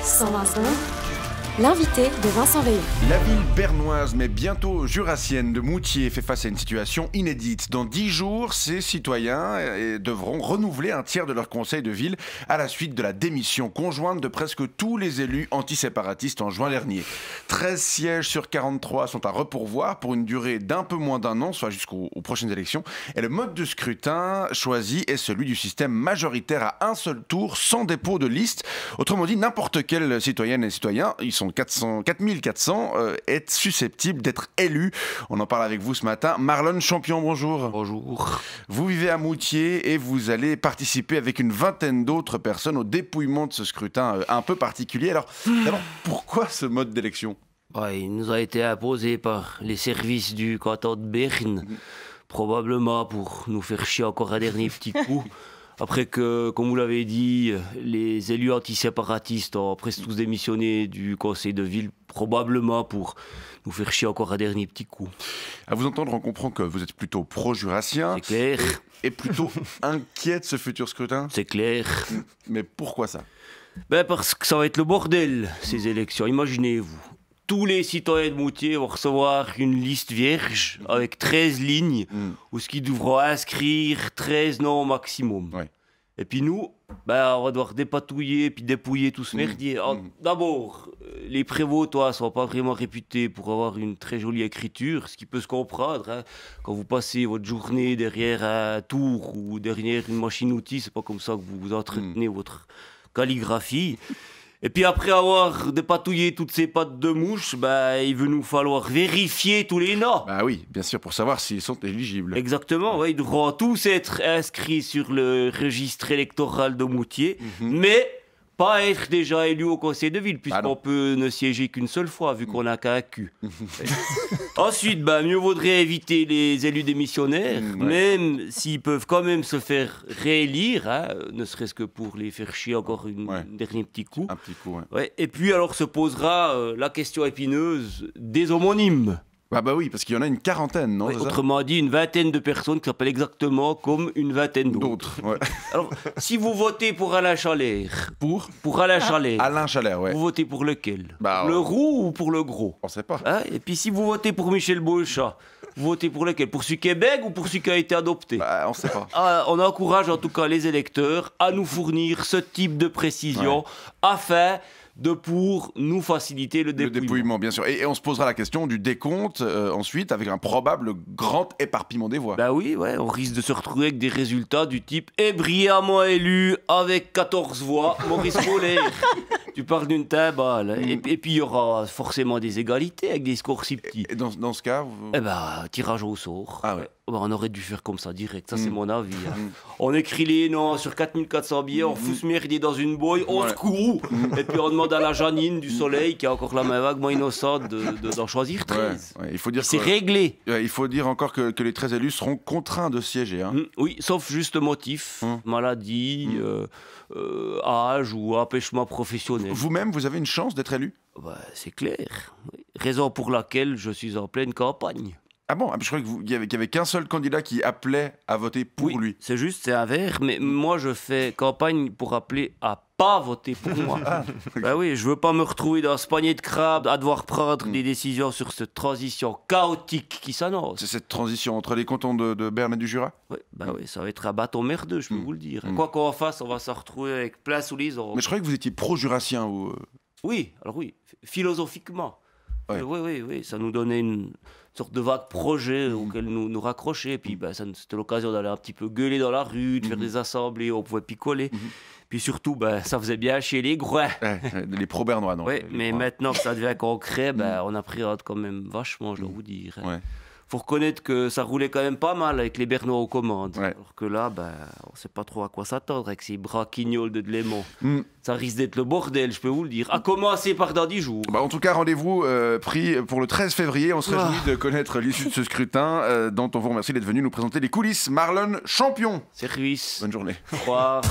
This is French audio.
120 secondes. L'invité de Vincent Veillon. La ville bernoise, mais bientôt jurassienne de Moutier fait face à une situation inédite. Dans 10 jours, ses citoyens devront renouveler un tiers de leur conseil de ville à la suite de la démission conjointe de presque tous les élus antiséparatistes en juin dernier. 13 sièges sur 43 sont à repourvoir pour une durée d'un peu moins d'un an, soit jusqu'aux prochaines élections. Et le mode de scrutin choisi est celui du système majoritaire à un seul tour, sans dépôt de liste. Autrement dit, n'importe quelle citoyenne et citoyen, ils sont 4400 est susceptible d'être élu. On en parle avec vous ce matin. Marlon Champion, bonjour. Bonjour. Vous vivez à Moutier et vous allez participer avec une vingtaine d'autres personnes au dépouillement de ce scrutin un peu particulier. Alors, d'abord, pourquoi ce mode d'élection ? Il nous a été imposé par les services du canton de Berne, probablement pour nous faire chier encore un dernier petit coup. Après que, comme vous l'avez dit, les élus antiséparatistes ont presque tous démissionné du conseil de ville, probablement pour nous faire chier encore un dernier petit coup. À vous entendre, on comprend que vous êtes plutôt pro-jurassien. C'est clair. Et plutôt inquiet de ce futur scrutin. C'est clair. Mais pourquoi ça ? Parce que ça va être le bordel, ces élections. Imaginez-vous. Tous les citoyens de Moutier vont recevoir une liste vierge avec 13 lignes où ce qu'ils devront inscrire 13 noms au maximum. Ouais. Et puis nous, on va devoir dépatouiller puis dépouiller tout ce merdier. D'abord, les prévôts, ne sont pas vraiment réputés pour avoir une très jolie écriture, ce qui peut se comprendre. Hein. Quand vous passez votre journée derrière un tour ou derrière une machine-outil, c'est pas comme ça que vous entretenez votre calligraphie. Et puis après avoir dépatouillé toutes ces pattes de mouche, il va nous falloir vérifier tous les noms. Bah oui, bien sûr, pour savoir s'ils sont éligibles. Exactement, ils devront tous être inscrits sur le registre électoral de Moutier, mais pas être déjà élus au conseil de ville, puisqu'on peut ne siéger qu'une seule fois, vu qu'on n'a qu'un cul. Ensuite, mieux vaudrait éviter les élus démissionnaires, même s'ils peuvent quand même se faire réélire, ne serait-ce que pour les faire chier encore un dernier petit coup. Un petit coup, Et puis alors se posera la question épineuse des homonymes. Bah oui, parce qu'il y en a une quarantaine, non ? Autrement dit, une vingtaine de personnes qui s'appellent exactement comme une vingtaine d'autres. Alors, si vous votez pour Alain Chalère... Pour Alain Chalère. Alain Chalère, Vous votez pour lequel ? Pour le roux ou pour le gros ? On sait pas. Et puis si vous votez pour Michel Beauchat, vous votez pour lequel ? Pour celui qui est bègue ou pour celui qui a été adopté ? On sait pas. On encourage en tout cas les électeurs à nous fournir ce type de précision afin pour nous faciliter le dépouillement. Le dépouillement, bien sûr. Et on se posera la question du décompte ensuite avec un probable grand éparpillement des voix. On risque de se retrouver avec des résultats du type « est brillamment élu avec 14 voix, Maurice Paulet ». Tu parles d'une timbale. Et puis il y aura forcément des égalités avec des scores si petits. Et dans ce cas tirage au sort. On aurait dû faire comme ça direct, ça c'est mon avis. On écrit les noms sur 4400 billets, on fout ce merdier dans une boîte, on se court. Et puis on demande à la Janine du Soleil, qui a encore la main vaguement innocente, d'en choisir 13. Il faut dire c'est réglé. Il faut dire encore que les 13 élus seront contraints de siéger. Oui, sauf juste motif, maladie, âge ou empêchement professionnel. Vous-même, vous avez une chance d'être élu ? C'est clair. Raison pour laquelle je suis en pleine campagne. Ah bon ? Je croyais qu'il y avait qu'un seul candidat qui appelait à voter pour lui. C'est juste, c'est un verre, mais moi je fais campagne pour appeler à pas voter pour moi. Je veux pas me retrouver dans ce panier de crabes à devoir prendre des décisions sur cette transition chaotique qui s'annonce. C'est cette transition entre les cantons de Berne et du Jura ? Ça va être un bâton merdeux, je peux vous le dire. Quoi qu'on fasse, on va se retrouver avec plein sous les ongles. Mais je croyais que vous étiez pro-jurassien ou... Oui, philosophiquement. Oui, ça nous donnait une sorte de vague projet auquel nous raccrocher. Et puis c'était l'occasion d'aller un petit peu gueuler dans la rue, de faire des assemblées, on pouvait picoler. Puis surtout, ça faisait bien chier les groins. Les pro-bernois, non ? Mais maintenant que ça devient concret, on appréhende quand même vachement, je dois vous dire. Faut reconnaître que ça roulait quand même pas mal avec les Bernois aux commandes. Alors que là, on sait pas trop à quoi s'attendre avec ces bras quignols de Léman. Ça risque d'être le bordel, je peux vous le dire. À commencer par dans 10 jours. En tout cas, rendez-vous pris pour le 13 février. On se réjouit de connaître l'issue de ce scrutin dont on vous remercie d'être venu nous présenter les coulisses. Marlon Champion. Service. Bonne journée. Au revoir.